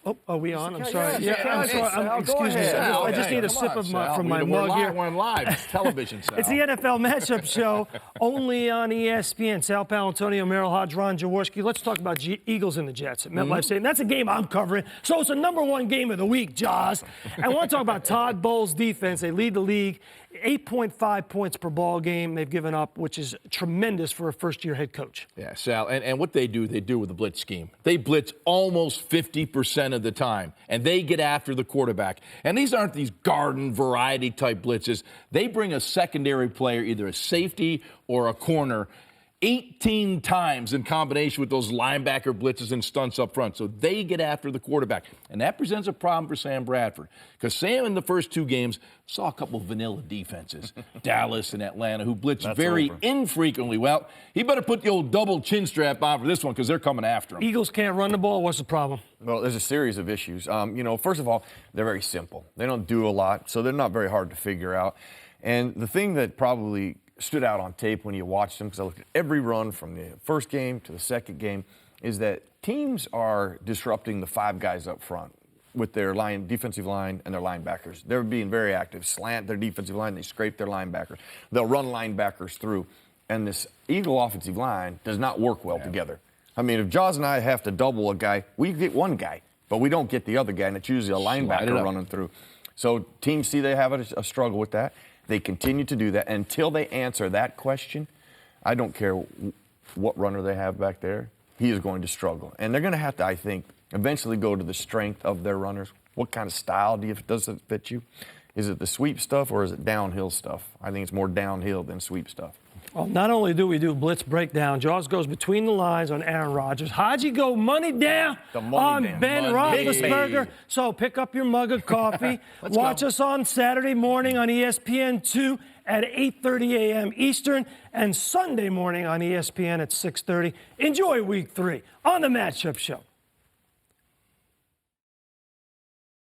Oh, are we on? I'm okay, sorry. yeah, I'm sorry. Sal, go Excuse me. ahead. I just need a sip of from my mug here. We're live. It's television, Sal. It's the NFL matchup show, only on ESPN. Sal Paolantonio, Merrill Hodge, Ron Jaworski. Let's talk about Eagles and the Jets at MetLife Stadium. That's a game I'm covering. So it's a #1 game of the week, Jaws. And I want to talk about Todd Bowles' defense. They lead the league, 8.5 points per ball game they've given up, which is tremendous for a first-year head coach. Yeah, Sal, and what they do with the blitz scheme. They blitz almost 50% of the time, and they get after the quarterback. And these aren't these garden variety type blitzes. They bring a secondary player, either a safety or a corner, 18 times in combination with those linebacker blitzes and stunts up front. So they get after the quarterback. And that presents a problem for Sam Bradford. Because Sam, in the first 2 games, saw a couple of vanilla defenses, Dallas and Atlanta, who blitz very infrequently. Well, he better put the old double chin strap on for this one because they're coming after him. Eagles can't run the ball. What's the problem? Well, there's a series of issues. First of all, they're very simple. They don't do a lot, so they're not very hard to figure out. And the thing that probably stood out on tape when you watched them, because I looked at every run from the first game to the second game, is that teams are disrupting the 5 guys up front with their defensive line and their linebackers. They're being very active. Slant their defensive line, they scrape their linebackers. They'll run linebackers through. And this Eagle offensive line does not work well together. I mean, if Jaws and I have to double a guy, we get one guy, but we don't get the other guy, and it's usually a linebacker running through. So teams see they have a struggle with that. They continue to do that until they answer that question. I don't care what runner they have back there. He is going to struggle. And they're going to have to, I think, eventually go to the strength of their runners. What kind of style does it fit you? Is it the sweep stuff or is it downhill stuff? I think it's more downhill than sweep stuff. Well, not only do we do blitz breakdown, Jaws goes between the lines on Aaron Rodgers. Hodgie go money down on Ben Roethlisberger. So pick up your mug of coffee. Watch us on Saturday morning on ESPN2 at 8:30 a.m. Eastern and Sunday morning on ESPN at 6:30. Enjoy Week 3 on the Matchup Show.